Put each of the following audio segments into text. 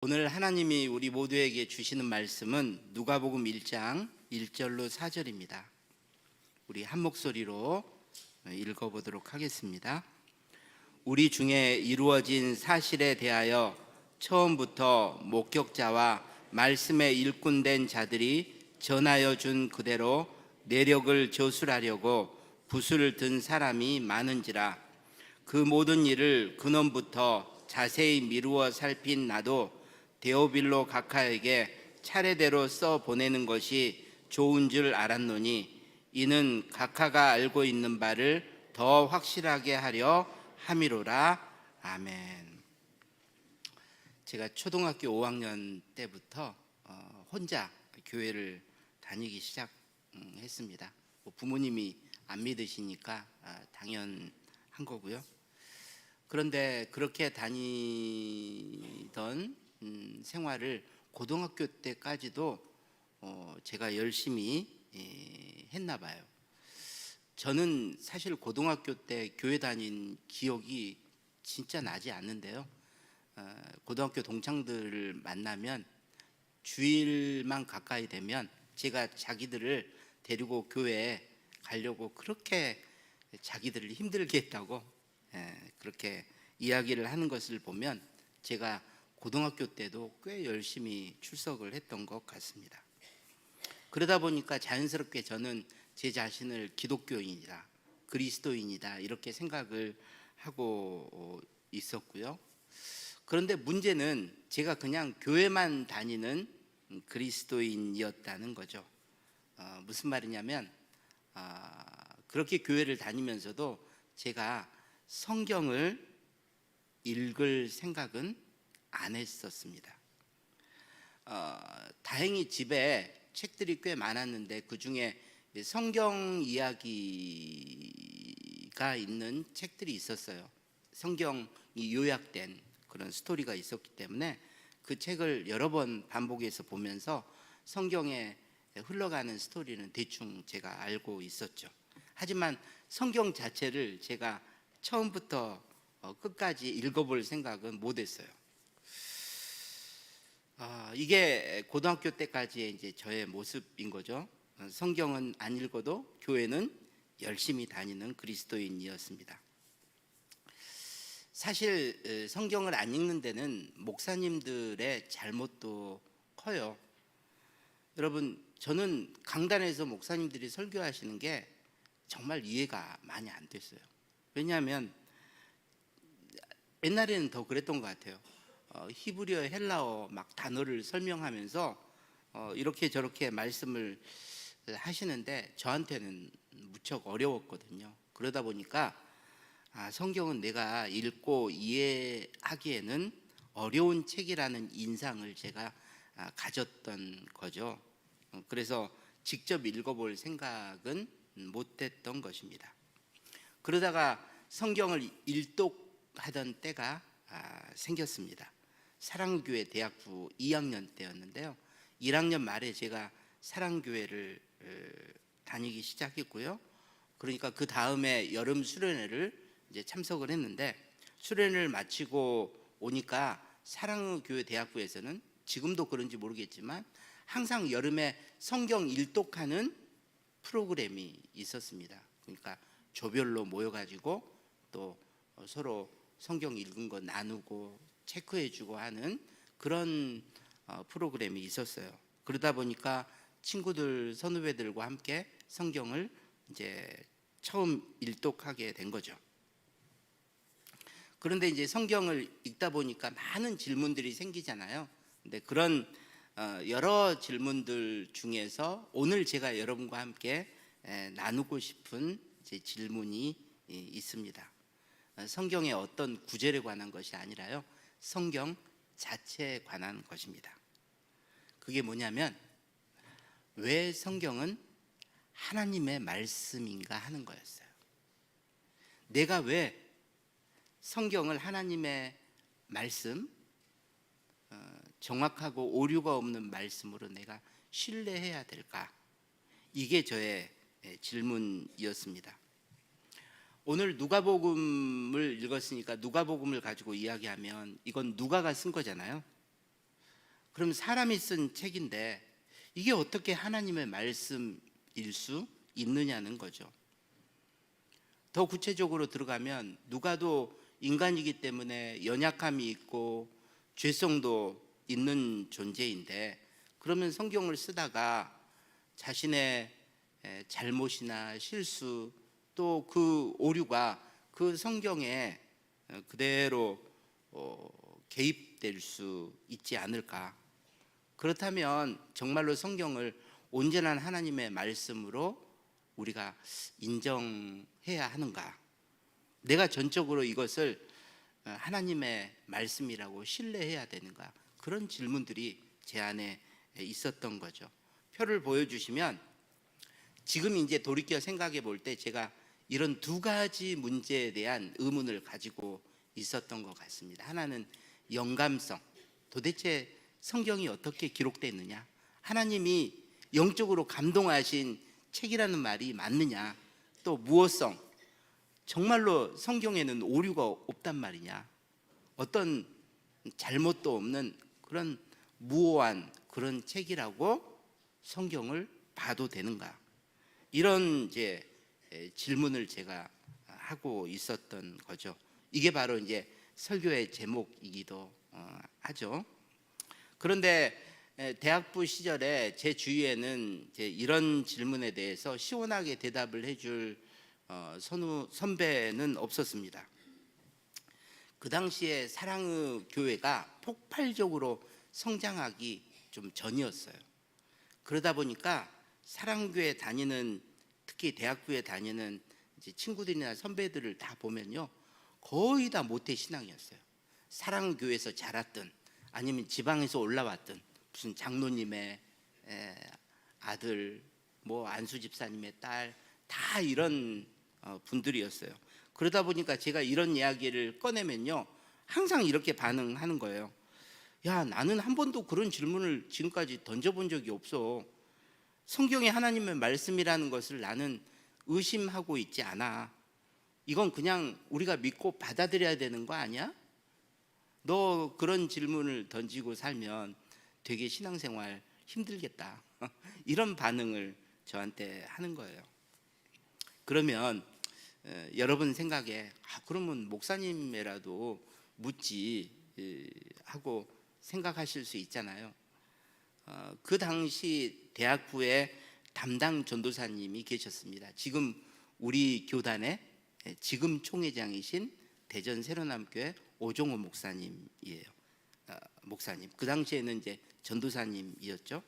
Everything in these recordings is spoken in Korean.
오늘 하나님이 우리 모두에게 주시는 말씀은 누가복음 1장 1절로 4절입니다. 우리 한 목소리로 읽어보도록 하겠습니다. 우리 중에 이루어진 사실에 대하여 처음부터 목격자와 말씀에 일꾼된 자들이 전하여 준 그대로 내력을 저술하려고 붓을 든 사람이 많은지라. 그 모든 일을 근원부터 자세히 미루어 살핀 나도 데오빌로 각하에게 차례대로 써 보내는 것이 좋은 줄 알았노니 이는 각하가 알고 있는 바를 더 확실하게 하려 함이로라. 아멘. 제가 초등학교 5학년 때부터 혼자 교회를 다니기 시작했습니다. 부모님이 안 믿으시니까 당연한 거고요. 그런데 그렇게 다니던 생활을 고등학교 때까지도 제가 열심히 했나 봐요. 저는 사실 고등학교 때 교회 다닌 기억이 진짜 나지 않는데요. 고등학교 동창들을 만나면 주일만 가까이 되면 제가 자기들을 데리고 교회에 가려고 그렇게 자기들을 힘들게 했다고 그렇게 이야기를 하는 것을 보면 제가 고등학교 때도 꽤 열심히 출석을 했던 것 같습니다. 그러다 보니까 자연스럽게 저는 제 자신을 기독교인이다, 그리스도인이다 이렇게 생각을 하고 있었고요. 그런데 문제는 제가 그냥 교회만 다니는 그리스도인이었다는 거죠. 무슨 말이냐면 그렇게 교회를 다니면서도 제가 성경을 읽을 생각은 안 했었습니다. 다행히 집에 책들이 꽤 많았는데 그 중에 성경 이야기가 있는 책들이 있었어요. 성경이 요약된 그런 스토리가 있었기 때문에 그 책을 여러 번 반복해서 보면서 성경에 흘러가는 스토리는 대충 제가 알고 있었죠. 하지만 성경 자체를 제가 처음부터 끝까지 읽어볼 생각은 못했어요. 이게 고등학교 때까지의 이제 저의 모습인 거죠. 성경은 안 읽어도 교회는 열심히 다니는 그리스도인이었습니다. 사실 성경을 안 읽는 데는 목사님들의 잘못도 커요. 여러분, 저는 강단에서 목사님들이 설교하시는 게 정말 이해가 많이 안 됐어요. 왜냐하면 옛날에는 더 그랬던 것 같아요. 히브리어, 헬라어 막 단어를 설명하면서 이렇게 저렇게 말씀을 하시는데 저한테는 무척 어려웠거든요. 그러다 보니까 성경은 내가 읽고 이해하기에는 어려운 책이라는 인상을 제가 가졌던 거죠. 그래서 직접 읽어볼 생각은 못했던 것입니다. 그러다가 성경을 일독하던 때가 생겼습니다. 사랑교회 대학부 2학년 때였는데요. 1학년 말에 제가 사랑교회를 다니기 시작했고요. 그러니까 그 다음에 여름 수련회를 이제 참석을 했는데 수련회를 마치고 오니까 사랑교회 대학부에서는 지금도 그런지 모르겠지만 항상 여름에 성경 일독하는 프로그램이 있었습니다. 그러니까 조별로 모여가지고 또 서로 성경 읽은 거 나누고 체크해주고 하는 그런 프로그램이 있었어요. 그러다 보니까 친구들, 선후배들과 함께 성경을 이제 처음 일독하게 된 거죠. 그런데 이제 성경을 읽다 보니까 많은 질문들이 생기잖아요. 근데 그런 여러 질문들 중에서 오늘 제가 여러분과 함께 나누고 싶은 질문이 있습니다. 성경의 어떤 구절에 관한 것이 아니라요, 성경 자체에 관한 것입니다. 그게 뭐냐면 왜 성경은 하나님의 말씀인가 하는 거였어요. 내가 왜 성경을 하나님의 말씀, 정확하고 오류가 없는 말씀으로 내가 신뢰해야 될까? 이게 저의 질문이었습니다. 오늘 누가복음을 읽었으니까 누가복음을 가지고 이야기하면 이건 누가가 쓴 거잖아요. 그럼 사람이 쓴 책인데 이게 어떻게 하나님의 말씀일 수 있느냐는 거죠. 더 구체적으로 들어가면 누가도 인간이기 때문에 연약함이 있고 죄성도 있는 존재인데, 그러면 성경을 쓰다가 자신의 잘못이나 실수 또 그 오류가 그 성경에 그대로 개입될 수 있지 않을까. 그렇다면 정말로 성경을 온전한 하나님의 말씀으로 우리가 인정해야 하는가? 내가 전적으로 이것을 하나님의 말씀이라고 신뢰해야 되는가? 그런 질문들이 제 안에 있었던 거죠. 표를 보여주시면 지금 이제 돌이켜 생각해 볼 때 제가 이런 두 가지 문제에 대한 의문을 가지고 있었던 것 같습니다. 하나는 영감성, 도대체 성경이 어떻게 기록됐느냐? 하나님이 영적으로 감동하신 책이라는 말이 맞느냐? 또 무엇성, 정말로 성경에는 오류가 없단 말이냐? 어떤 잘못도 없는 그런 무오한 그런 책이라고 성경을 봐도 되는가? 이런 이제 질문을 제가 하고 있었던 거죠. 이게 바로 이제 설교의 제목이기도 하죠. 그런데 대학부 시절에 제 주위에는 이제 이런 질문에 대해서 시원하게 대답을 해줄 선배는 없었습니다. 그 당시에 사랑의 교회가 폭발적으로 성장하기 좀 전이었어요. 그러다 보니까 사랑교회 다니는, 특히 대학교에 다니는 이제 친구들이나 선배들을 다 보면요, 거의 다 모태 신앙이었어요. 사랑교회에서 자랐든 아니면 지방에서 올라왔든 무슨 장로님의 아들, 뭐 안수 집사님의 딸, 다 이런 분들이었어요. 그러다 보니까 제가 이런 이야기를 꺼내면요, 항상 이렇게 반응하는 거예요. 야, 나는 한 번도 그런 질문을 지금까지 던져본 적이 없어. 성경이 하나님의 말씀이라는 것을 나는 의심하고 있지 않아. 이건 그냥 우리가 믿고 받아들여야 되는 거 아니야? 너 그런 질문을 던지고 살면 되게 신앙생활 힘들겠다. 이런 반응을 저한테 하는 거예요. 그러면 여러분 생각에 그러면 목사님이라도 묻지 하고 생각하실 수 있잖아요. 그 당시 대학부에 담당 전도사님이 계셨습니다. 지금 우리 교단의 지금 총회장이신 대전 새로남교회 오종호 목사님이에요. 목사님. 그 당시에는 이제 전도사님이었죠.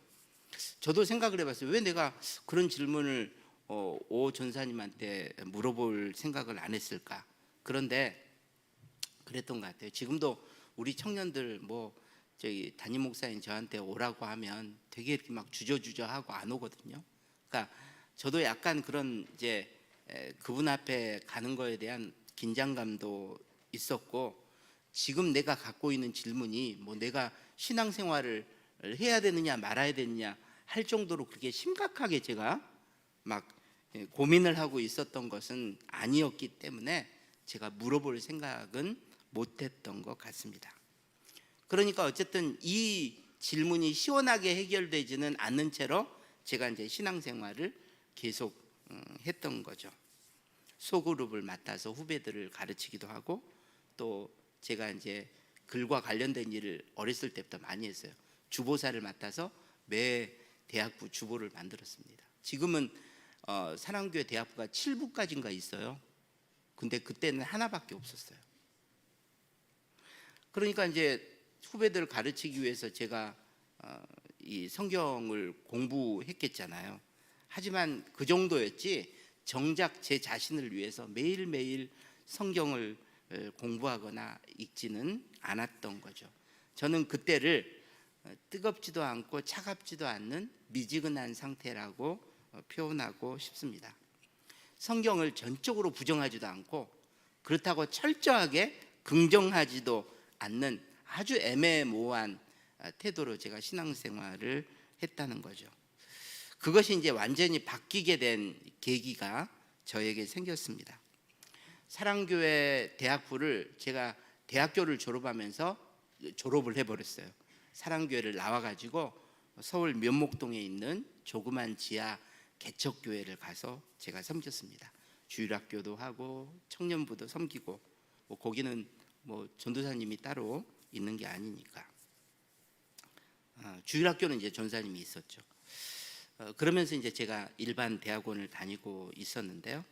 저도 생각을 해봤어요. 왜 내가 그런 질문을 오 전사님한테 물어볼 생각을 안 했을까? 그런데 그랬던 것 같아요. 지금도 우리 청년들 뭐 저기 담임 목사님 저한테 오라고 하면 되게 이렇게 막 주저주저하고 안 오거든요. 그러니까 저도 약간 그런 이제 그분 앞에 가는 거에 대한 긴장감도 있었고, 지금 내가 갖고 있는 질문이 뭐 내가 신앙생활을 해야 되느냐 말아야 되느냐 할 정도로 그렇게 심각하게 제가 막 고민을 하고 있었던 것은 아니었기 때문에 제가 물어볼 생각은 못했던 것 같습니다. 그러니까 어쨌든 이 질문이 시원하게 해결되지는 않는 채로 제가 이제 신앙생활을 계속 했던 거죠. 소그룹을 맡아서 후배들을 가르치기도 하고, 또 제가 이제 글과 관련된 일을 어렸을 때부터 많이 했어요. 주보사를 맡아서 매 대학부 주보를 만들었습니다. 지금은 사랑교회 대학부가 7부까지인가 있어요. 근데 그때는 하나밖에 없었어요. 그러니까 이제 후배들을 가르치기 위해서 제가 이 성경을 공부했겠잖아요. 하지만 그 정도였지 정작 제 자신을 위해서 매일매일 성경을 공부하거나 읽지는 않았던 거죠. 저는 그때를 뜨겁지도 않고 차갑지도 않는 미지근한 상태라고 표현하고 싶습니다. 성경을 전적으로 부정하지도 않고 그렇다고 철저하게 긍정하지도 않는 아주 애매모호한 태도로 제가 신앙생활을 했다는 거죠. 그것이 이제 완전히 바뀌게 된 계기가 저에게 생겼습니다. 사랑교회 대학부를 제가 대학교를 졸업하면서 졸업을 해버렸어요. 사랑교회를 나와가지고 서울 면목동에 있는 조그만 지하 개척교회를 가서 제가 섬겼습니다. 주일학교도 하고 청년부도 섬기고, 뭐 거기는 뭐 전도사님이 따로 있는 게 아니니까. 주일학교는 이제 전사님이 있었죠. 그러면서 이제 제가 일반 대학원을 다니고 있었는데요.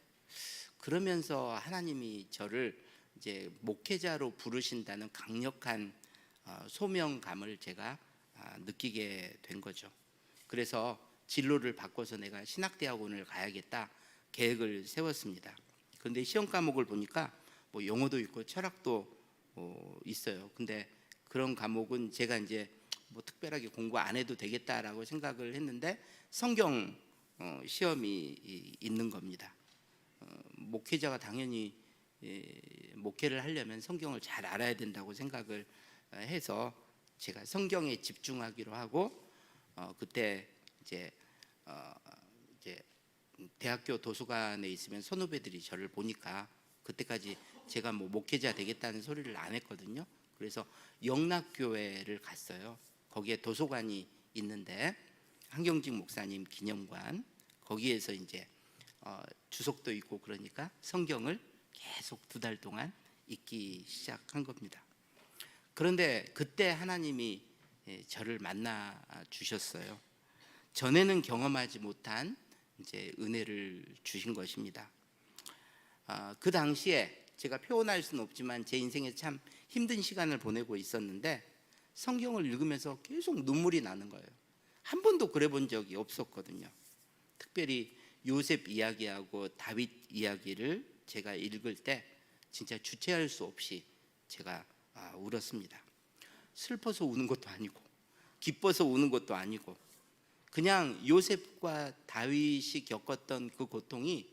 그러면서 하나님이 저를 이제 목회자로 부르신다는 강력한 소명감을 제가 느끼게 된 거죠. 그래서 진로를 바꿔서 내가 신학대학원을 가야겠다 계획을 세웠습니다. 그런데 시험 과목을 보니까 뭐 영어도 있고 철학도 있어요. 근데 그런 과목은 제가 이제 뭐 특별하게 공부 안 해도 되겠다라고 생각을 했는데 성경 시험이 있는 겁니다. 목회자가 당연히 목회를 하려면 성경을 잘 알아야 된다고 생각을 해서 제가 성경에 집중하기로 하고, 그때 이제 대학교 도서관에 있으면 선후배들이 저를 보니까 그때까지 제가 뭐 목회자 되겠다는 소리를 안 했거든요. 그래서 영락교회를 갔어요. 거기에 도서관이 있는데 한경직 목사님 기념관, 거기에서 이제 주석도 있고 그러니까 성경을 계속 2달 동안 읽기 시작한 겁니다. 그런데 그때 하나님이 저를 만나 주셨어요. 전에는 경험하지 못한 이제 은혜를 주신 것입니다. 그 당시에 제가 표현할 수는 없지만 제 인생에 참 힘든 시간을 보내고 있었는데 성경을 읽으면서 계속 눈물이 나는 거예요. 한 번도 그래 본 적이 없었거든요. 특별히 요셉 이야기하고 다윗 이야기를 제가 읽을 때 진짜 주체할 수 없이 제가 울었습니다. 슬퍼서 우는 것도 아니고 기뻐서 우는 것도 아니고 그냥 요셉과 다윗이 겪었던 그 고통이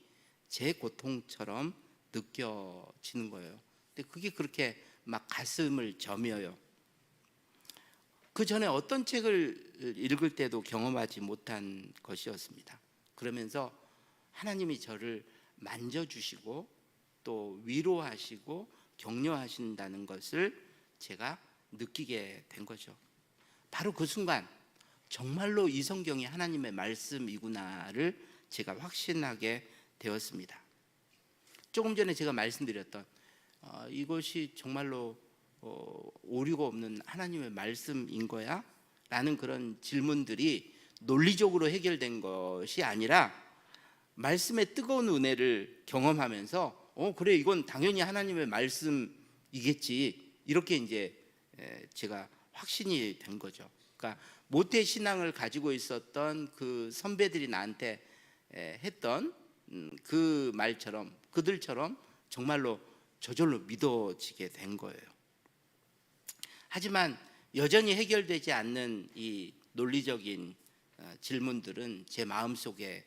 제 고통처럼 느껴지는 거예요. 근데 그게 그렇게 막 가슴을 저며요. 그 전에 어떤 책을 읽을 때도 경험하지 못한 것이었습니다. 그러면서 하나님이 저를 만져주시고 또 위로하시고 격려하신다는 것을 제가 느끼게 된 거죠. 바로 그 순간 정말로 이 성경이 하나님의 말씀이구나를 제가 확신하게 되었습니다. 조금 전에 제가 말씀드렸던 이것이 정말로 오류가 없는 하나님의 말씀인 거야? 라는 그런 질문들이 논리적으로 해결된 것이 아니라 말씀의 뜨거운 은혜를 경험하면서 그래 이건 당연히 하나님의 말씀이겠지, 이렇게 이제 제가 확신이 된 거죠. 그러니까 모태 신앙을 가지고 있었던 그 선배들이 나한테 했던 그 말처럼 그들처럼 정말로 저절로 믿어지게 된 거예요. 하지만 여전히 해결되지 않는 이 논리적인 질문들은 제 마음속에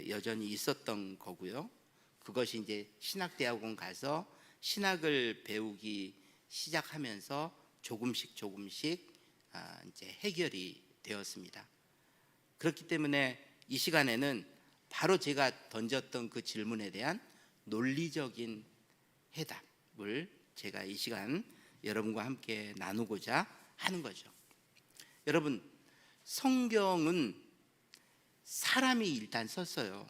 여전히 있었던 거고요. 그것이 이제 신학대학원 가서 신학을 배우기 시작하면서 조금씩 이제 해결이 되었습니다. 그렇기 때문에 이 시간에는 바로 제가 던졌던 그 질문에 대한 논리적인 해답을 제가 이 시간 여러분과 함께 나누고자 하는 거죠. 여러분, 성경은 사람이 일단 썼어요.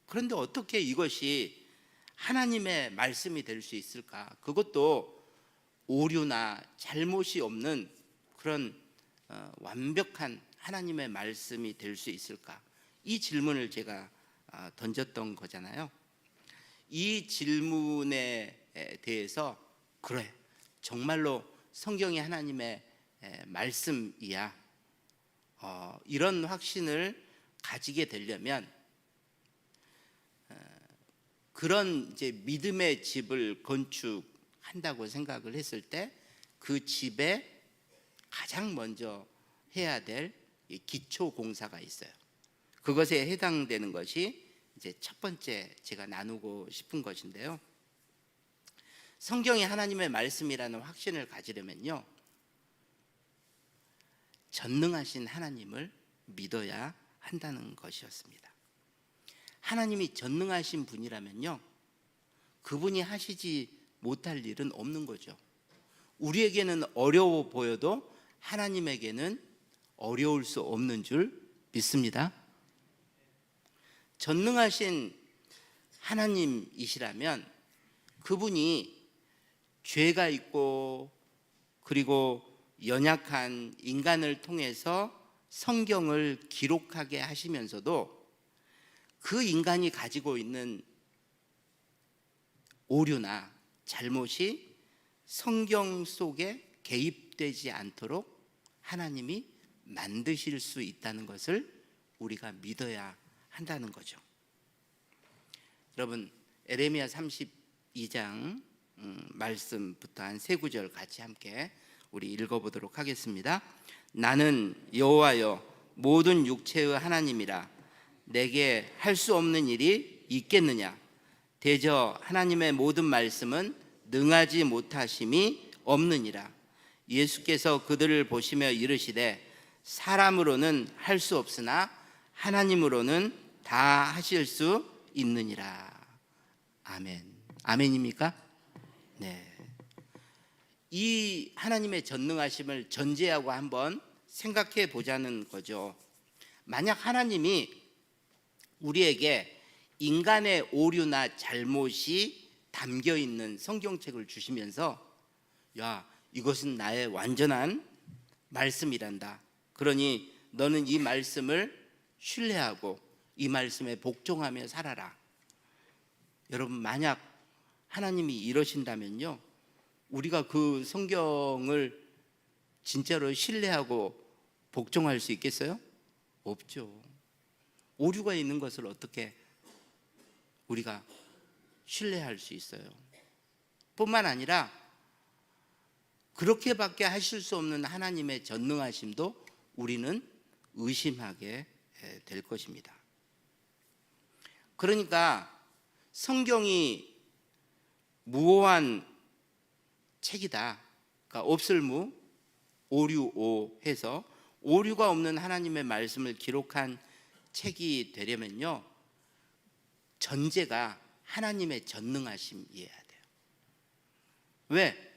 그런데 어떻게 이것이 하나님의 말씀이 될 수 있을까? 그것도 오류나 잘못이 없는 그런 완벽한 하나님의 말씀이 될 수 있을까? 이 질문을 제가 던졌던 거잖아요. 이 질문에 대해서 그래, 정말로 성경이 하나님의 말씀이야, 이런 확신을 가지게 되려면 그런 이제 믿음의 집을 건축한다고 생각을 했을 때 그 집에 가장 먼저 해야 될 기초 공사가 있어요. 그것에 해당되는 것이 이제 첫 번째 제가 나누고 싶은 것인데요. 성경이 하나님의 말씀이라는 확신을 가지려면요, 전능하신 하나님을 믿어야 한다는 것이었습니다. 하나님이 전능하신 분이라면요, 그분이 하시지 못할 일은 없는 거죠. 우리에게는 어려워 보여도 하나님에게는 어려울 수 없는 줄 믿습니다. 전능하신 하나님이시라면 그분이 죄가 있고 그리고 연약한 인간을 통해서 성경을 기록하게 하시면서도 그 인간이 가지고 있는 오류나 잘못이 성경 속에 개입되지 않도록 하나님이 만드실 수 있다는 것을 우리가 믿어야 한다는 거죠. 여러분, 에레미야 32장 말씀부터 한 세 구절 같이 함께 우리 읽어보도록 하겠습니다. 나는 여호와여 모든 육체의 하나님이라. 내게 할 수 없는 일이 있겠느냐? 대저 하나님의 모든 말씀은 능하지 못하심이 없느니라. 예수께서 그들을 보시며 이르시되 사람으로는 할 수 없으나 하나님으로는 다 하실 수 있느니라. 아멘. 아멘입니까? 네. 이 하나님의 전능하심을 전제하고 한번 생각해 보자는 거죠. 만약 하나님이 우리에게 인간의 오류나 잘못이 담겨 있는 성경책을 주시면서 야, 이것은 나의 완전한 말씀이란다. 그러니 너는 이 말씀을 신뢰하고 이 말씀에 복종하며 살아라. 여러분, 만약 하나님이 이러신다면요, 우리가 그 성경을 진짜로 신뢰하고 복종할 수 있겠어요? 없죠. 오류가 있는 것을 어떻게 우리가 신뢰할 수 있어요? 뿐만 아니라 그렇게밖에 하실 수 없는 하나님의 전능하심도 우리는 의심하게 될 것입니다. 그러니까 성경이 무오한 책이다. 그러니까 없을무 오류오 해서 오류가 없는 하나님의 말씀을 기록한 책이 되려면요, 전제가 하나님의 전능하심이어야 돼요. 왜?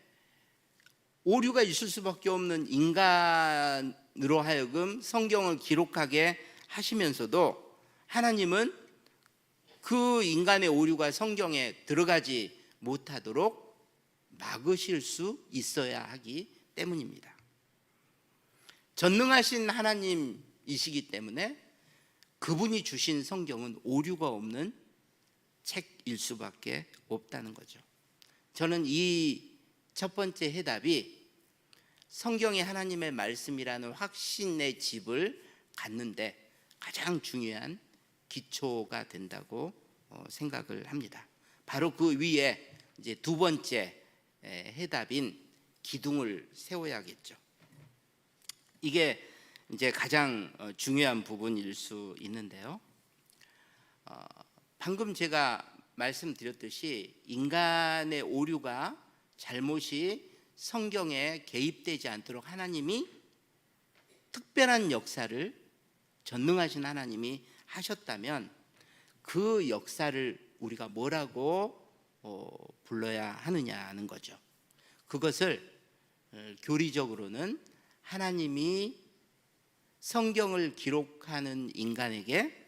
오류가 있을 수밖에 없는 인간으로 하여금 성경을 기록하게 하시면서도 하나님은 그 인간의 오류가 성경에 들어가지 못하도록 막으실 수 있어야 하기 때문입니다. 전능하신 하나님이시기 때문에 그분이 주신 성경은 오류가 없는 책일 수밖에 없다는 거죠. 저는 이 첫 번째 해답이 성경이 하나님의 말씀이라는 확신의 집을 갖는데 가장 중요한 기초가 된다고 생각을 합니다. 바로 그 위에 이제 두 번째 해답인 기둥을 세워야겠죠. 이게 이제 가장 중요한 부분일 수 있는데요. 방금 제가 말씀드렸듯이 인간의 오류가 잘못이 성경에 개입되지 않도록 하나님이 특별한 역사를 전능하신 하나님이 하셨다면 그 역사를 우리가 뭐라고 불러야 하느냐는 거죠. 그것을 교리적으로는 하나님이 성경을 기록하는 인간에게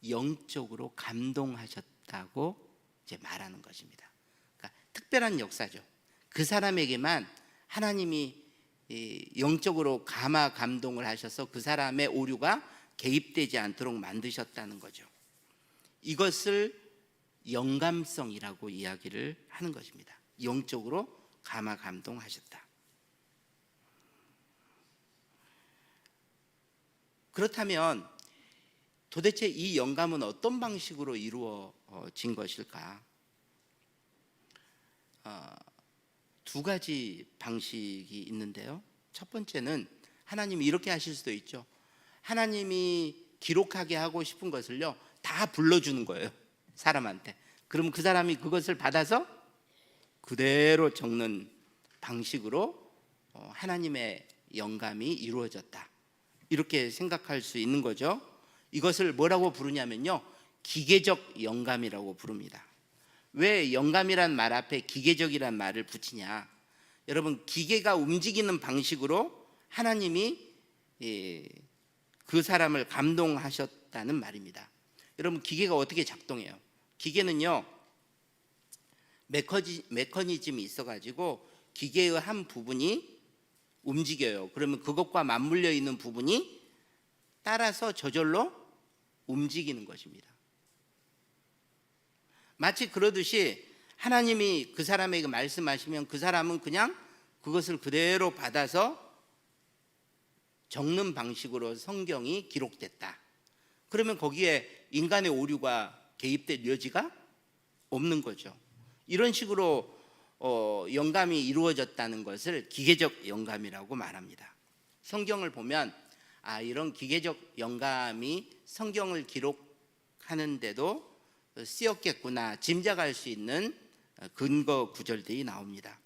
영적으로 감동하셨다고 이제 말하는 것입니다. 그러니까 특별한 역사죠. 그 사람에게만 하나님이 영적으로 감화 감동을 하셔서 그 사람의 오류가 개입되지 않도록 만드셨다는 거죠. 이것을 영감성이라고 이야기를 하는 것입니다. 영적으로 감화 감동하셨다. 그렇다면 도대체 이 영감은 어떤 방식으로 이루어진 것일까? 두 가지 방식이 있는데요. 첫 번째는 하나님이 이렇게 하실 수도 있죠. 하나님이 기록하게 하고 싶은 것을요, 다 불러주는 거예요, 사람한테. 그럼 그 사람이 그것을 받아서 그대로 적는 방식으로 하나님의 영감이 이루어졌다, 이렇게 생각할 수 있는 거죠. 이것을 뭐라고 부르냐면요, 기계적 영감이라고 부릅니다. 왜 영감이란 말 앞에 기계적이란 말을 붙이냐? 여러분, 기계가 움직이는 방식으로 하나님이 그 사람을 감동하셨다는 말입니다. 여러분, 기계가 어떻게 작동해요? 기계는요, 메커니즘이 있어가지고 기계의 한 부분이 움직여요. 그러면 그것과 맞물려 있는 부분이 따라서 저절로 움직이는 것입니다. 마치 그러듯이 하나님이 그 사람에게 말씀하시면 그 사람은 그냥 그것을 그대로 받아서 적는 방식으로 성경이 기록됐다. 그러면 거기에 인간의 오류가 개입될 여지가 없는 거죠. 이런 식으로 영감이 이루어졌다는 것을 기계적 영감이라고 말합니다. 성경을 보면 이런 기계적 영감이 성경을 기록하는데도 쓰였겠구나 짐작할 수 있는 근거 구절들이 나옵니다.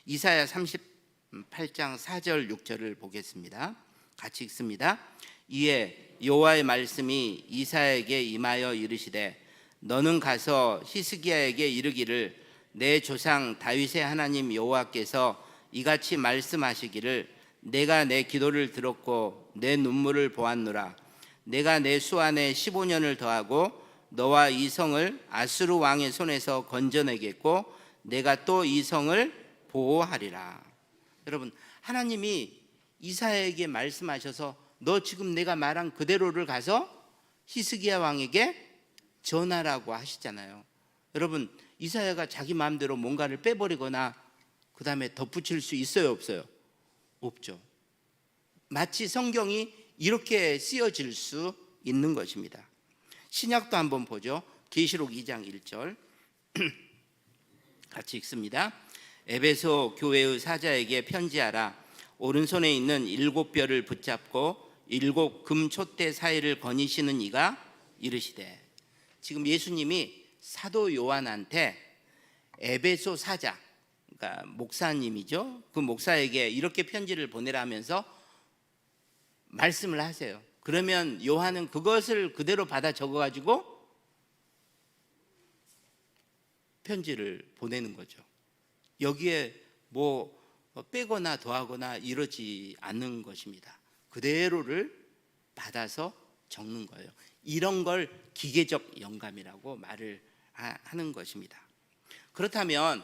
이사야 38장 4절 6절을 보겠습니다. 같이 읽습니다. 이에 여호와의 말씀이 이사야에게 임하여 이르시되 너는 가서 히스기야에게 이르기를 내 조상 다윗의 하나님 여호와께서 이같이 말씀하시기를 내가 내 기도를 들었고 내 눈물을 보았노라. 내가 내 수 안에 15년을 더하고 너와 이 성을 아수르 왕의 손에서 건져내겠고 내가 또 이 성을 보호하리라. 여러분, 하나님이 이사야에게 말씀하셔서 너 지금 내가 말한 그대로를 가서 히스기야 왕에게 전하라고 하시잖아요. 여러분, 이사야가 자기 마음대로 뭔가를 빼버리거나 그 다음에 덧붙일 수 있어요, 없어요? 없죠. 마치 성경이 이렇게 쓰여질 수 있는 것입니다. 신약도 한번 보죠. 계시록 2장 1절 같이 읽습니다. 에베소 교회의 사자에게 편지하라. 오른손에 있는 7뼈를 붙잡고 7 금 촛대 사이를 거니시는 이가 이르시되. 지금 예수님이 사도 요한한테 에베소 사자, 그러니까 목사님이죠. 그 목사에게 이렇게 편지를 보내라면서 말씀을 하세요. 그러면 요한은 그것을 그대로 받아 적어가지고 편지를 보내는 거죠. 여기에 뭐 빼거나 더하거나 이러지 않는 것입니다. 그대로를 받아서 적는 거예요. 이런 걸 기계적 영감이라고 말을 하는 것입니다. 그렇다면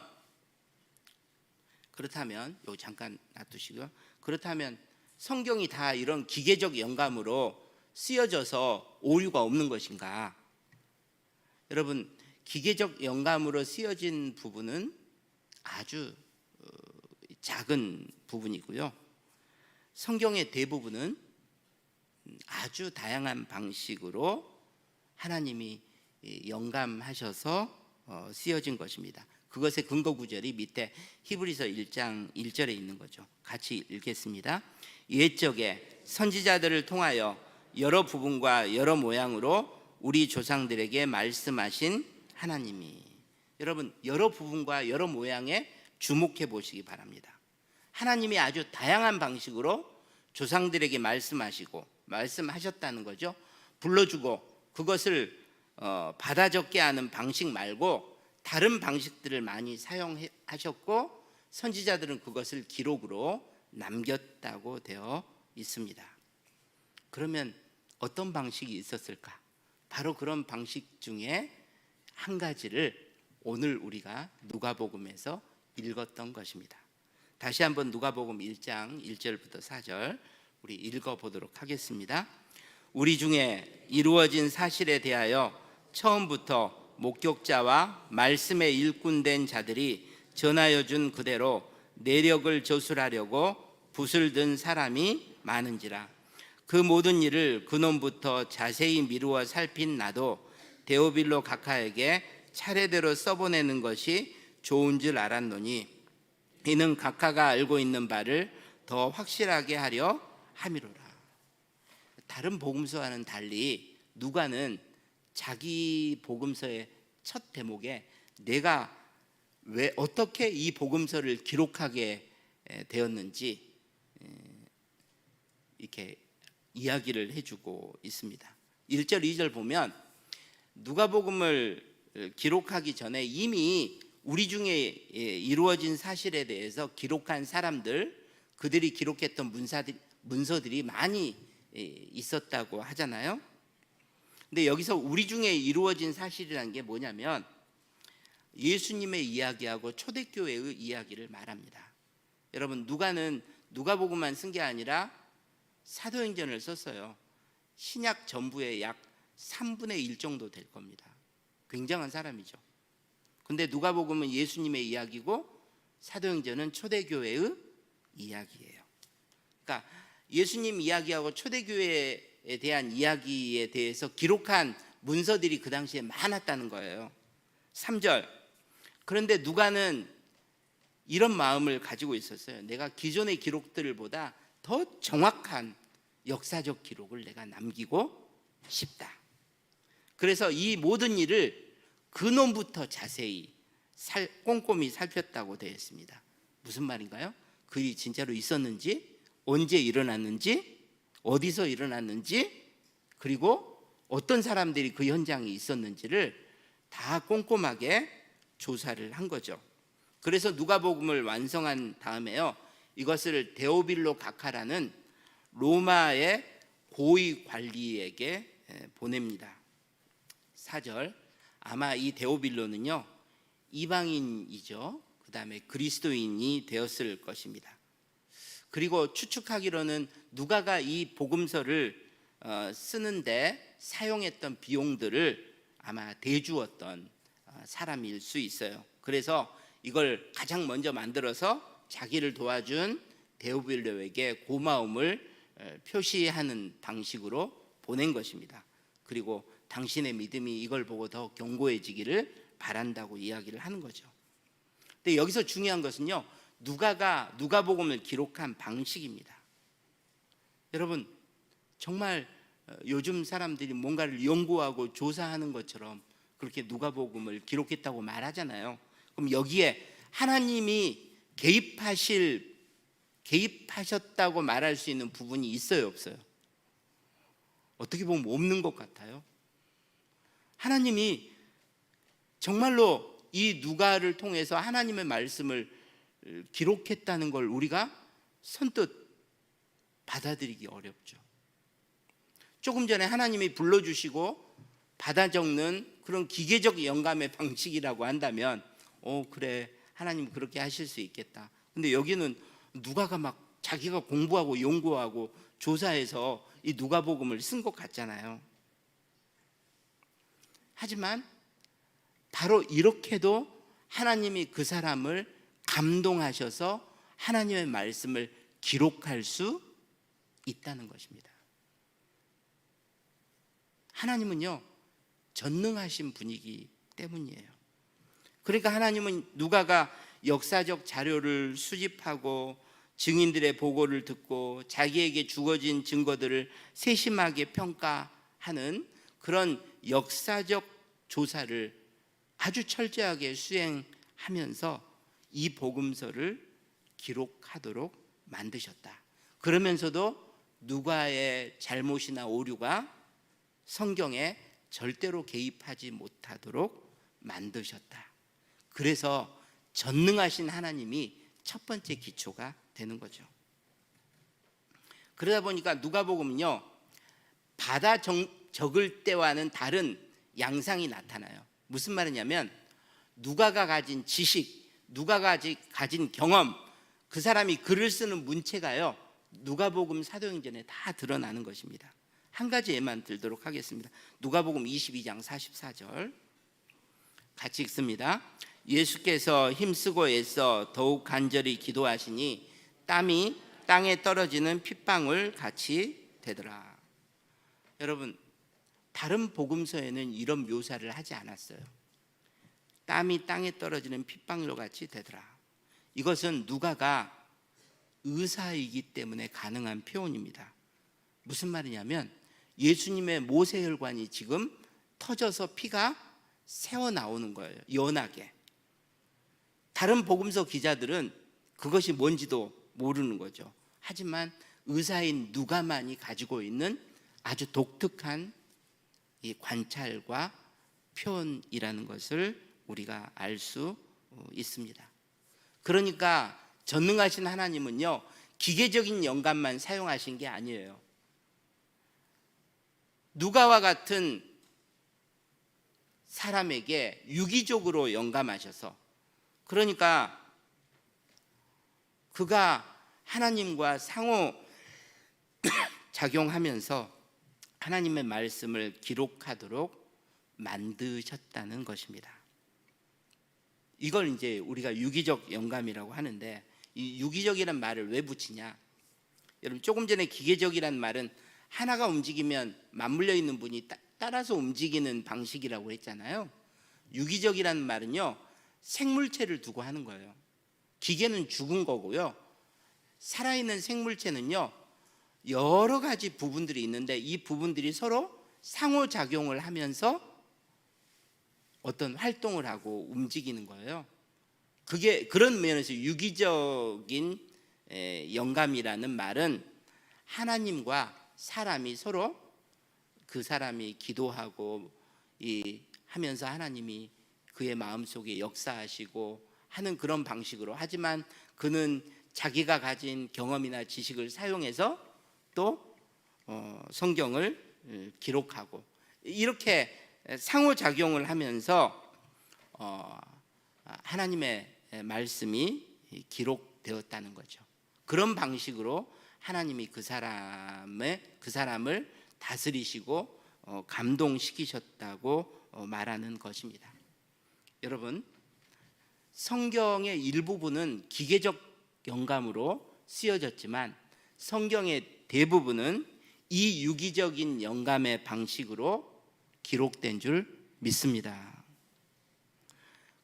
요 잠깐 놔두시고요. 그렇다면 성경이 다 이런 기계적 영감으로 쓰여져서 오류가 없는 것인가? 여러분, 기계적 영감으로 쓰여진 부분은 아주 작은 부분이고요. 성경의 대부분은 아주 다양한 방식으로 하나님이 영감하셔서 쓰여진 것입니다. 그것의 근거 구절이 밑에 히브리서 1장 1절에 있는 거죠. 같이 읽겠습니다. 옛적에 선지자들을 통하여 여러 부분과 여러 모양으로 우리 조상들에게 말씀하신 하나님이. 여러분, 여러 부분과 여러 모양에 주목해 보시기 바랍니다. 하나님이 아주 다양한 방식으로 조상들에게 말씀하셨다는 거죠. 불러주고 그것을 받아 적게 하는 방식 말고 다른 방식들을 많이 사용하셨고 선지자들은 그것을 기록으로 남겼다고 되어 있습니다. 그러면 어떤 방식이 있었을까? 바로 그런 방식 중에 한 가지를 오늘 우리가 누가복음에서 읽었던 것입니다. 다시 한번 누가복음 1장 1절부터 4절 우리 읽어보도록 하겠습니다. 우리 중에 이루어진 사실에 대하여 처음부터 목격자와 말씀에 일꾼된 자들이 전하여 준 그대로 내력을 조술하려고 붓을 든 사람이 많은지라. 그 모든 일을 근원부터 자세히 미루어 살핀 나도 데오빌로 각하에게 차례대로 써보내는 것이 좋은 줄 알았노니 이는 각하가 알고 있는 바를 더 확실하게 하려 함이로라. 다른 복음서와는 달리 누가는 자기 복음서의 첫 대목에 내가 왜 어떻게 이 복음서를 기록하게 되었는지 이렇게 이야기를 해주고 있습니다. 1절 2절 보면 누가복음을 기록하기 전에 이미 우리 중에 문서들이 많이 있었다고 하잖아요. 근데 여기서 우리 중에 이루어진 사실이라는 게 뭐냐면 예수님의 이야기하고 초대교회의 이야기를 말합니다. 여러분, 누가는 누가복음만 쓴 게 아니라 사도행전을 썼어요. 신약 전부의 약 3분의 1 정도 될 겁니다. 굉장한 사람이죠. 근데 누가복음은 예수님의 이야기고 사도행전은 초대교회의 이야기예요. 그러니까 예수님 이야기하고 초대교회에 대한 이야기에 대해서 기록한 문서들이 그 당시에 많았다는 거예요. 3절. 그런데 누가는 이런 마음을 가지고 있었어요. 내가 기존의 기록들보다 더 정확한 역사적 기록을 내가 남기고 싶다. 그래서 이 모든 일을 근원부터 자세히 꼼꼼히 살폈다고 되어 있습니다. 무슨 말인가요? 그 일이 진짜로 있었는지, 언제 일어났는지, 어디서 일어났는지, 그리고 어떤 사람들이 그 현장에 있었는지를 다 꼼꼼하게 조사를 한 거죠. 그래서 누가복음을 완성한 다음에요, 이것을 데오빌로 각하라는 로마의 고위 관리에게 보냅니다. 4절. 아마 이 데오빌로는요 이방인이죠. 그 다음에 그리스도인이 되었을 것입니다. 그리고 추측하기로는 누가가 이 복음서를 쓰는데 사용했던 비용들을 아마 대주었던 사람일 수 있어요. 그래서 이걸 가장 먼저 만들어서 자기를 도와준 데오빌로에게 고마움을 표시하는 방식으로 보낸 것입니다. 그리고 당신의 믿음이 이걸 보고 더 견고해지기를 바란다고 이야기를 하는 거죠. 근데 여기서 중요한 것은요, 누가가 누가복음을 기록한 방식입니다. 여러분, 정말 요즘 사람들이 뭔가를 연구하고 조사하는 것처럼 그렇게 누가복음을 기록했다고 말하잖아요. 그럼 여기에 하나님이 개입하셨다고 말할 수 있는 부분이 있어요, 없어요? 어떻게 보면 없는 것 같아요. 하나님이 정말로 이 누가를 통해서 하나님의 말씀을 기록했다는 걸 우리가 선뜻 받아들이기 어렵죠. 조금 전에 하나님이 불러주시고 받아 적는 그런 기계적 영감의 방식이라고 한다면 그래, 하나님 그렇게 하실 수 있겠다. 근데 여기는 누가가 막 자기가 공부하고 연구하고 조사해서 이 누가복음을 쓴 것 같잖아요. 하지만 바로 이렇게도 하나님이 그 사람을 감동하셔서 하나님의 말씀을 기록할 수 있다는 것입니다. 하나님은요 전능하신 분이기 때문이에요. 그러니까 하나님은 누가가 역사적 자료를 수집하고 증인들의 보고를 듣고 자기에게 주어진 증거들을 세심하게 평가하는 그런 역사적 조사를 아주 철저하게 수행하면서 이 복음서를 기록하도록 만드셨다. 그러면서도 누가의 잘못이나 오류가 성경에 절대로 개입하지 못하도록 만드셨다. 그래서 전능하신 하나님이 첫 번째 기초가 되는 거죠. 그러다 보니까 누가복음은요 받아 적을 때와는 다른 양상이 나타나요. 무슨 말이냐면 누가가 가진 지식, 누가가 가진 경험, 그 사람이 글을 쓰는 문체가요 누가복음 사도행전에 다 드러나는 것입니다. 한 가지 예만 들도록 하겠습니다. 누가복음 22장 44절 같이 읽습니다. 예수께서 힘쓰고 애써 더욱 간절히 기도하시니 땀이 땅에 떨어지는 핏방울 같이 되더라. 여러분, 다른 복음서에는 이런 묘사를 하지 않았어요. 땀이 땅에 떨어지는 핏방울 같이 되더라. 이것은 누가가 의사이기 때문에 가능한 표현입니다. 무슨 말이냐면 예수님의 모세혈관이 지금 터져서 피가 새어 나오는 거예요. 연하게. 다른 복음서 기자들은 그것이 뭔지도 모르는 거죠. 하지만 의사인 누가만이 가지고 있는 아주 독특한 이 관찰과 표현이라는 것을 우리가 알 수 있습니다. 그러니까 전능하신 하나님은요 기계적인 영감만 사용하신 게 아니에요. 누가와 같은 사람에게 유기적으로 영감하셔서, 그러니까 그가 하나님과 상호 작용하면서 하나님의 말씀을 기록하도록 만드셨다는 것입니다. 이걸 이제 우리가 유기적 영감이라고 하는데, 이 유기적이란 말을 왜 붙이냐? 여러분, 조금 전에 기계적이란 말은 하나가 움직이면 맞물려 있는 분이 따라서 움직이는 방식이라고 했잖아요. 유기적이란 말은요, 생물체를 두고 하는 거예요. 기계는 죽은 거고요. 살아있는 생물체는요, 여러 가지 부분들이 있는데 이 부분들이 서로 상호작용을 하면서 어떤 활동을 하고 움직이는 거예요. 그게 그런 면에서 유기적인 영감이라는 말은 하나님과 사람이 서로, 그 사람이 기도하고 하면서 하나님이 그의 마음속에 역사하시고 하는 그런 방식으로, 하지만 그는 자기가 가진 경험이나 지식을 사용해서 또 성경을 기록하고, 이렇게 상호작용을 하면서 하나님의 말씀이 기록되었다는 거죠. 그런 방식으로 하나님이 그 사람을 다스리시고 감동시키셨다고 말하는 것입니다. 여러분, 성경의 일부분은 기계적 영감으로 쓰여졌지만 성경의 대부분은 이 유기적인 영감의 방식으로 기록된 줄 믿습니다.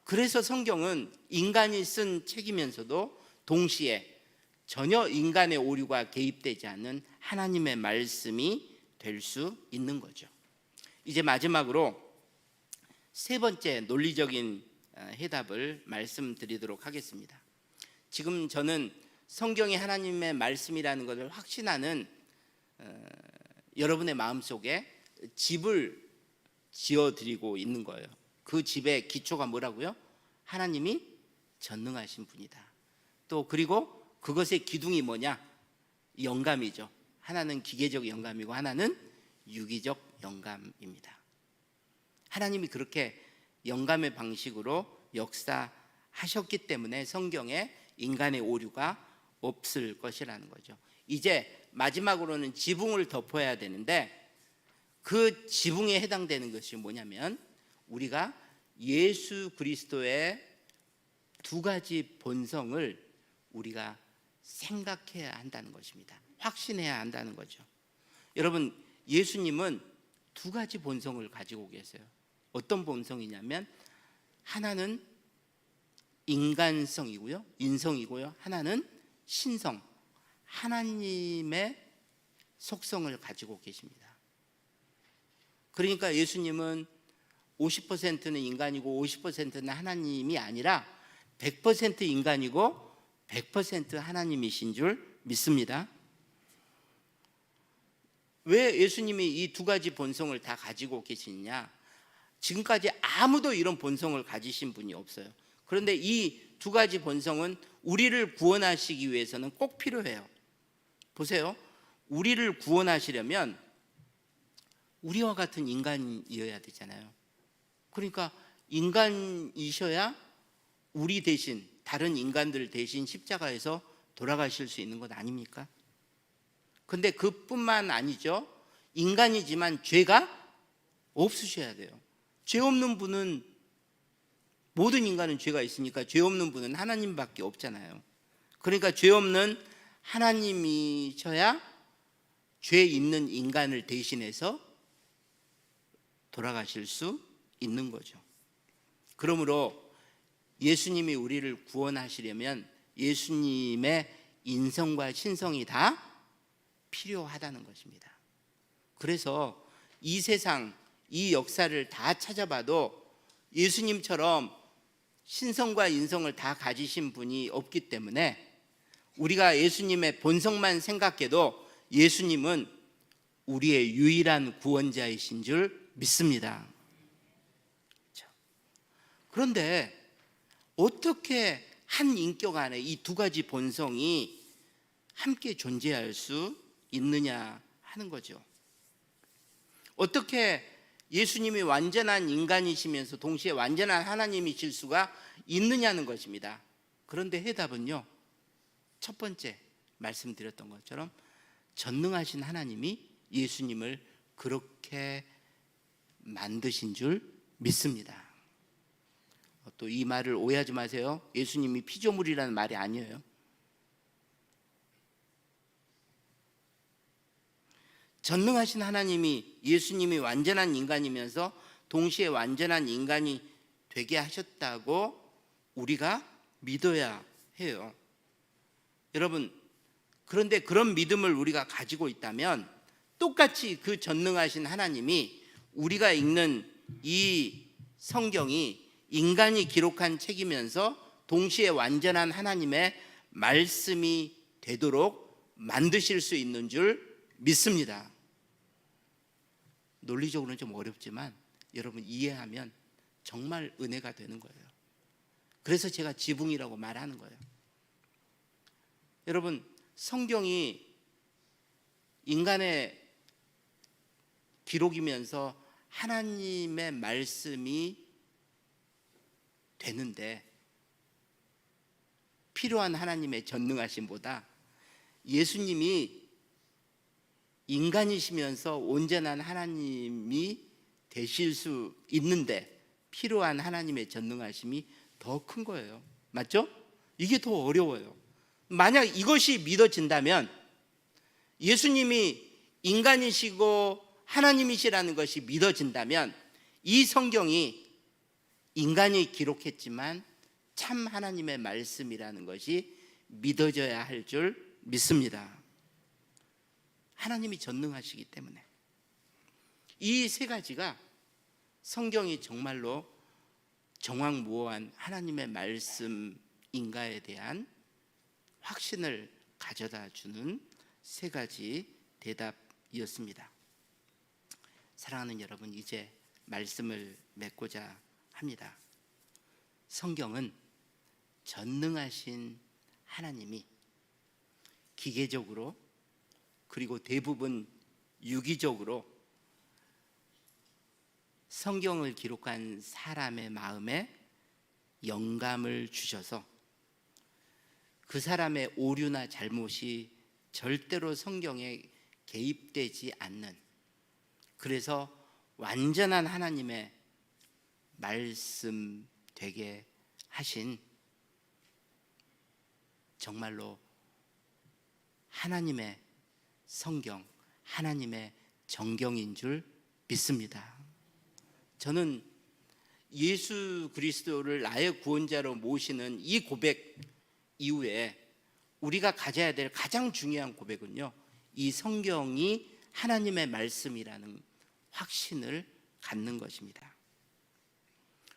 그래서 성경은 인간이 쓴 책이면서도 동시에 전혀 인간의 오류가 개입되지 않는 하나님의 말씀이 될 수 있는 거죠. 이제 마지막으로 세 번째 논리적인 해답을 말씀드리도록 하겠습니다. 지금 저는 성경이 하나님의 말씀이라는 것을 확신하는 여러분의 마음속에 집을 지어드리고 있는 거예요. 그 집의 기초가 뭐라고요? 하나님이 전능하신 분이다. 또 그리고 그것의 기둥이 뭐냐? 영감이죠. 하나는 기계적 영감이고 하나는 유기적 영감입니다. 하나님이 그렇게 영감의 방식으로 역사하셨기 때문에 성경에 인간의 오류가 없을 것이라는 거죠. 이제 마지막으로는 지붕을 덮어야 되는데, 그 지붕에 해당되는 것이 뭐냐면 우리가 예수 그리스도의 두 가지 본성을 우리가 생각해야 한다는 것입니다. 확신해야 한다는 거죠. 여러분, 예수님은 두 가지 본성을 가지고 계세요. 어떤 본성이냐면 하나는 인간성이고요, 인성이고요. 하나는 신성, 하나님의 속성을 가지고 계십니다. 그러니까 예수님은 50%는 인간이고 50%는 하나님이 아니라 100% 인간이고 100% 하나님이신 줄 믿습니다. 왜 예수님이 이 두 가지 본성을 다 가지고 계시느냐? 지금까지 아무도 이런 본성을 가지신 분이 없어요. 그런데 이 두 가지 본성은 우리를 구원하시기 위해서는 꼭 필요해요. 보세요. 우리를 구원하시려면 우리와 같은 인간이어야 되잖아요. 그러니까 인간이셔야 우리 대신, 다른 인간들 대신 십자가에서 돌아가실 수 있는 것 아닙니까? 근데 그뿐만 아니죠. 인간이지만 죄가 없으셔야 돼요. 죄 없는 분은, 모든 인간은 죄가 있으니까 죄 없는 분은 하나님밖에 없잖아요. 그러니까 죄 없는 하나님이셔야 죄 있는 인간을 대신해서 돌아가실 수 있는 거죠. 그러므로 예수님이 우리를 구원하시려면 예수님의 인성과 신성이 다 필요하다는 것입니다. 그래서 이 세상, 이 역사를 다 찾아봐도 예수님처럼 신성과 인성을 다 가지신 분이 없기 때문에 우리가 예수님의 본성만 생각해도 예수님은 우리의 유일한 구원자이신 줄 믿습니다. 그런데 어떻게 한 인격 안에 이 두 가지 본성이 함께 존재할 수 있느냐 하는 거죠. 어떻게 예수님이 완전한 인간이시면서 동시에 완전한 하나님이실 수가 있느냐는 것입니다. 그런데 해답은요, 첫 번째 말씀드렸던 것처럼 전능하신 하나님이 예수님을 그렇게 만드신 줄 믿습니다. 또 이 말을 오해하지 마세요. 예수님이 피조물이라는 말이 아니에요. 전능하신 하나님이 예수님이 완전한 인간이면서 동시에 완전한 인간이 되게 하셨다고 우리가 믿어야 해요. 여러분, 그런데 그런 믿음을 우리가 가지고 있다면 똑같이 그 전능하신 하나님이 우리가 읽는 이 성경이 인간이 기록한 책이면서 동시에 완전한 하나님의 말씀이 되도록 만드실 수 있는 줄 믿습니다. 논리적으로는 좀 어렵지만 여러분 이해하면 정말 은혜가 되는 거예요. 그래서 제가 지붕이라고 말하는 거예요. 여러분, 성경이 인간의 기록이면서 하나님의 말씀이 되는데 필요한 하나님의 전능하심보다 예수님이 인간이시면서 온전한 하나님이 되실 수 있는데 필요한 하나님의 전능하심이 더 큰 거예요. 맞죠? 이게 더 어려워요. 만약 이것이 믿어진다면, 예수님이 인간이시고 하나님이시라는 것이 믿어진다면 이 성경이 인간이 기록했지만 참 하나님의 말씀이라는 것이 믿어져야 할 줄 믿습니다. 하나님이 전능하시기 때문에 이 세 가지가 성경이 정말로 정확무오한 하나님의 말씀인가에 대한 확신을 가져다 주는 세 가지 대답이었습니다. 사랑하는 여러분, 이제 말씀을 맺고자 합니다. 성경은 전능하신 하나님이 기계적으로 그리고 대부분 유기적으로 성경을 기록한 사람의 마음에 영감을 주셔서 그 사람의 오류나 잘못이 절대로 성경에 개입되지 않는, 그래서 완전한 하나님의 말씀 되게 하신 정말로 하나님의 성경, 하나님의 정경인 줄 믿습니다. 저는 예수 그리스도를 나의 구원자로 모시는 이 고백 이후에 우리가 가져야 될 가장 중요한 고백은요, 이 성경이 하나님의 말씀이라는 확신을 갖는 것입니다.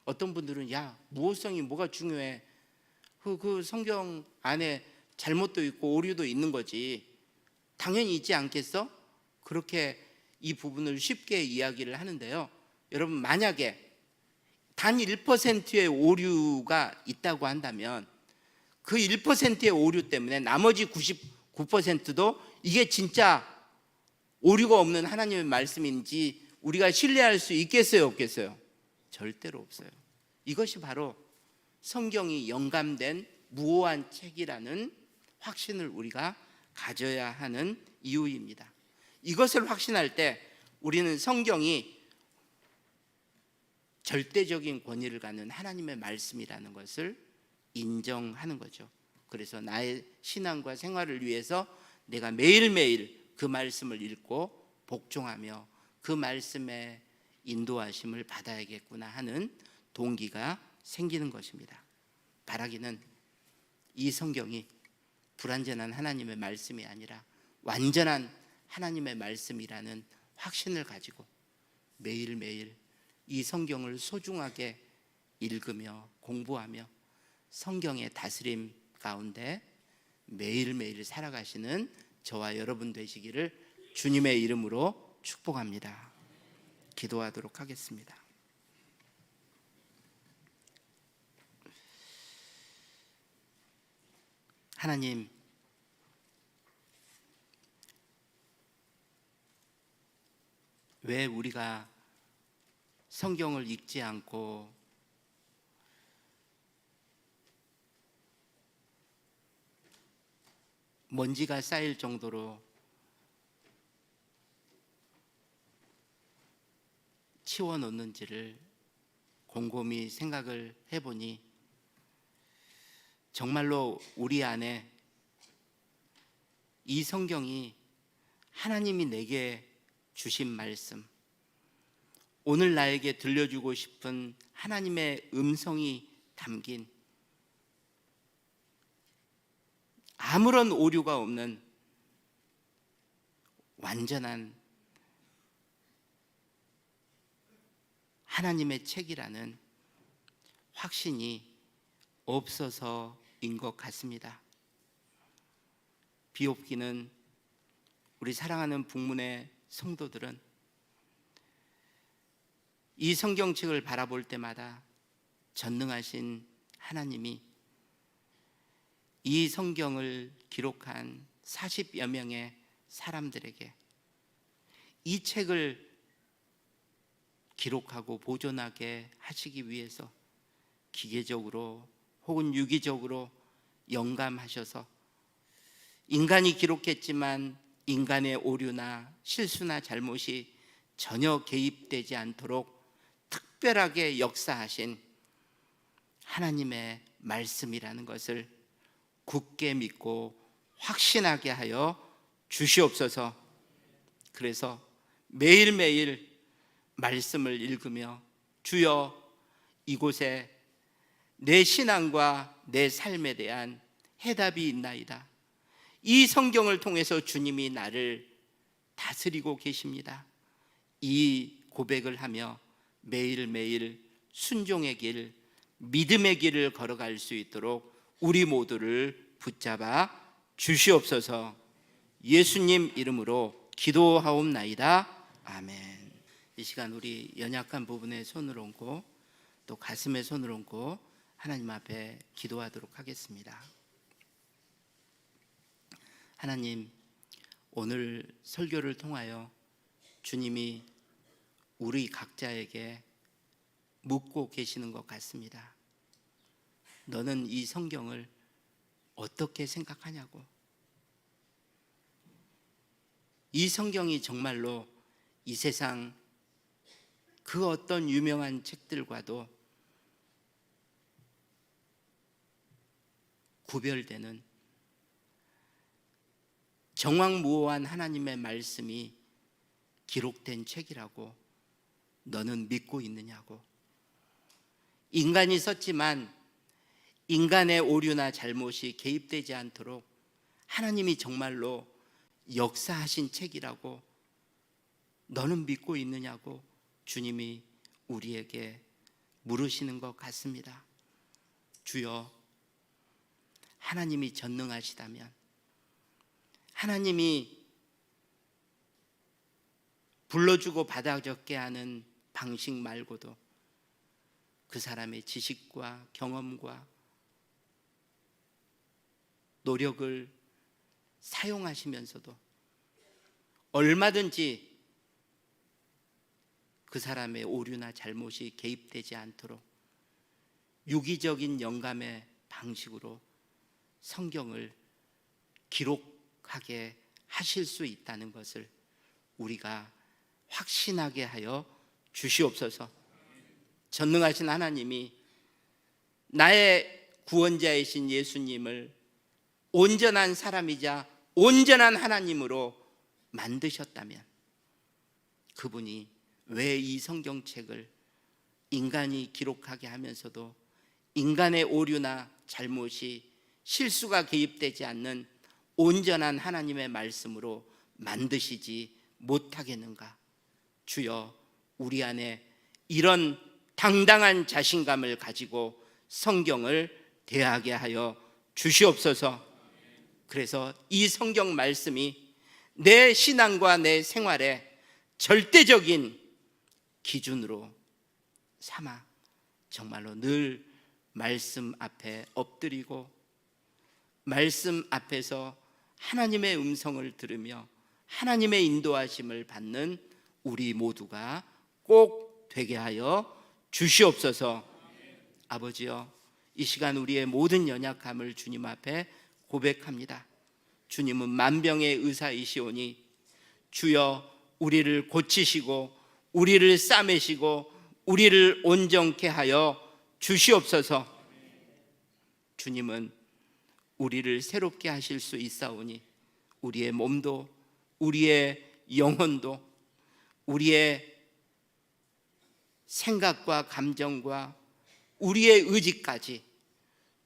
어떤 분들은 야, 무호성이 뭐가 중요해? 그 성경 안에 잘못도 있고 오류도 있는 거지, 당연히 있지 않겠어? 그렇게 이 부분을 쉽게 이야기를 하는데요, 여러분, 만약에 단 1%의 오류가 있다고 한다면 그 1%의 오류 때문에 나머지 99%도 이게 진짜 오류가 없는 하나님의 말씀인지 우리가 신뢰할 수 있겠어요, 없겠어요? 절대로 없어요. 이것이 바로 성경이 영감된 무오한 책이라는 확신을 우리가 가져야 하는 이유입니다. 이것을 확신할 때 우리는 성경이 절대적인 권위를 갖는 하나님의 말씀이라는 것을 인정하는 거죠. 그래서 나의 신앙과 생활을 위해서 내가 매일매일 그 말씀을 읽고 복종하며 그 말씀의 인도하심을 받아야겠구나 하는 동기가 생기는 것입니다. 바라기는 이 성경이 불완전한 하나님의 말씀이 아니라 완전한 하나님의 말씀이라는 확신을 가지고 매일매일 이 성경을 소중하게 읽으며 공부하며 성경의 다스림 가운데 매일매일 살아가시는 저와 여러분 되시기를 주님의 이름으로 축복합니다. 기도하도록 하겠습니다. 하나님, 왜 우리가 성경을 읽지 않고 먼지가 쌓일 정도로 치워놓는지를 곰곰이 생각을 해보니 정말로 우리 안에 이 성경이 하나님이 내게 주신 말씀, 오늘 나에게 들려주고 싶은 하나님의 음성이 담긴 아무런 오류가 없는 완전한 하나님의 책이라는 확신이 없어서인 것 같습니다. 비옵기는 우리 사랑하는 북문의 성도들은 이 성경책을 바라볼 때마다 전능하신 하나님이 이 성경을 기록한 40여 명의 사람들에게 이 책을 기록하고 보존하게 하시기 위해서 기계적으로 혹은 유기적으로 영감하셔서 인간이 기록했지만 인간의 오류나 실수나 잘못이 전혀 개입되지 않도록 특별하게 역사하신 하나님의 말씀이라는 것을 굳게 믿고 확신하게 하여 주시옵소서. 그래서 매일매일 말씀을 읽으며 주여, 이곳에 내 신앙과 내 삶에 대한 해답이 있나이다. 이 성경을 통해서 주님이 나를 다스리고 계십니다. 이 고백을 하며 매일매일 순종의 길, 믿음의 길을 걸어갈 수 있도록 우리 모두를 붙잡아 주시옵소서. 예수님 이름으로 기도하옵나이다. 아멘. 이 시간 우리 연약한 부분에 손을 얹고 또 가슴에 손을 얹고 하나님 앞에 기도하도록 하겠습니다. 하나님, 오늘 설교를 통하여 주님이 우리 각자에게 묻고 계시는 것 같습니다. 너는 이 성경을 어떻게 생각하냐고. 이 성경이 정말로 이 세상 그 어떤 유명한 책들과도 구별되는 정확무오한 하나님의 말씀이 기록된 책이라고 너는 믿고 있느냐고. 인간이 썼지만 인간의 오류나 잘못이 개입되지 않도록 하나님이 정말로 역사하신 책이라고 너는 믿고 있느냐고 주님이 우리에게 물으시는 것 같습니다. 주여, 하나님이 전능하시다면, 하나님이 불러주고 받아 적게 하는 방식 말고도 그 사람의 지식과 경험과 노력을 사용하시면서도 얼마든지 그 사람의 오류나 잘못이 개입되지 않도록 유기적인 영감의 방식으로 성경을 기록하게 하실 수 있다는 것을 우리가 확신하게 하여 주시옵소서. 전능하신 하나님이 나의 구원자이신 예수님을 온전한 사람이자 온전한 하나님으로 만드셨다면 그분이 왜 이 성경책을 인간이 기록하게 하면서도 인간의 오류나 잘못이 실수가 개입되지 않는 온전한 하나님의 말씀으로 만드시지 못하겠는가? 주여, 우리 안에 이런 당당한 자신감을 가지고 성경을 대하게 하여 주시옵소서. 그래서 이 성경 말씀이 내 신앙과 내 생활에 절대적인 기준으로 삼아 정말로 늘 말씀 앞에 엎드리고 말씀 앞에서 하나님의 음성을 들으며 하나님의 인도하심을 받는 우리 모두가 꼭 되게 하여 주시옵소서. 아버지여, 이 시간 우리의 모든 연약함을 주님 앞에 고백합니다. 주님은 만병의 의사이시오니 주여 우리를 고치시고 우리를 싸매시고 우리를 온전케 하여 주시옵소서. 주님은 우리를 새롭게 하실 수 있사오니 우리의 몸도 우리의 영혼도 우리의 생각과 감정과 우리의 의지까지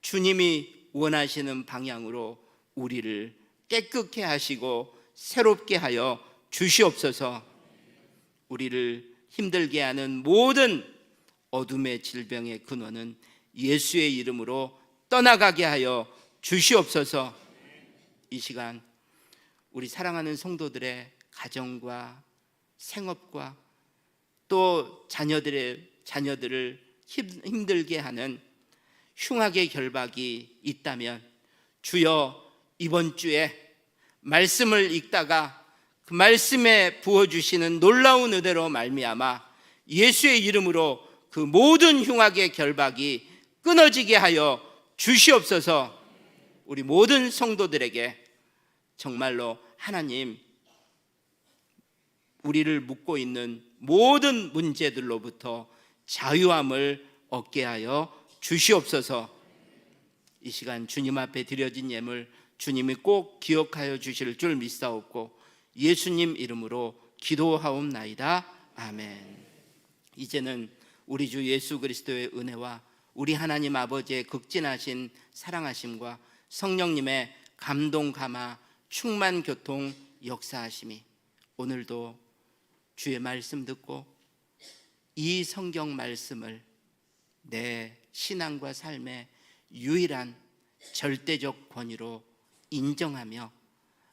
주님이 원하시는 방향으로 우리를 깨끗게 하시고 새롭게 하여 주시옵소서. 우리를 힘들게 하는 모든 어둠의 질병의 근원은 예수의 이름으로 떠나가게 하여 주시옵소서. 이 시간 우리 사랑하는 성도들의 가정과 생업과 또 자녀들을 힘들게 하는 흉악의 결박이 있다면 주여, 이번 주에 말씀을 읽다가 그 말씀에 부어주시는 놀라운 은혜로 말미암아 예수의 이름으로 그 모든 흉악의 결박이 끊어지게 하여 주시옵소서. 우리 모든 성도들에게 정말로 하나님, 우리를 묶고 있는 모든 문제들로부터 자유함을 얻게 하여 주시옵소서. 이 시간 주님 앞에 드려진 예물 주님이 꼭 기억하여 주실 줄 믿사옵고 예수님 이름으로 기도하옵나이다. 아멘. 이제는 우리 주 예수 그리스도의 은혜와 우리 하나님 아버지의 극진하신 사랑하심과 성령님의 감동 감화 충만 교통 역사하심이 오늘도 주의 말씀 듣고 이 성경 말씀을 내 신앙과 삶의 유일한 절대적 권위로 인정하며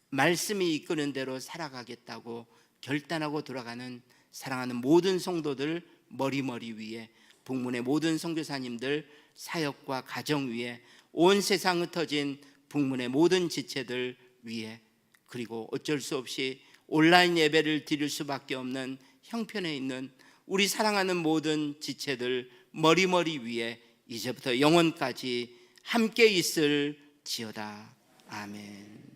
말씀이 이끄는 대로 살아가겠다고 결단하고 돌아가는 사랑하는 모든 성도들 머리 위에, 북문의 모든 선교사님들 사역과 가정 위에, 온 세상 흩어진 북문의 모든 지체들 위에, 그리고 어쩔 수 없이 온라인 예배를 드릴 수밖에 없는 형편에 있는 우리 사랑하는 모든 지체들 머리 위에 이제부터 영원까지 함께 있을지어다. 아멘.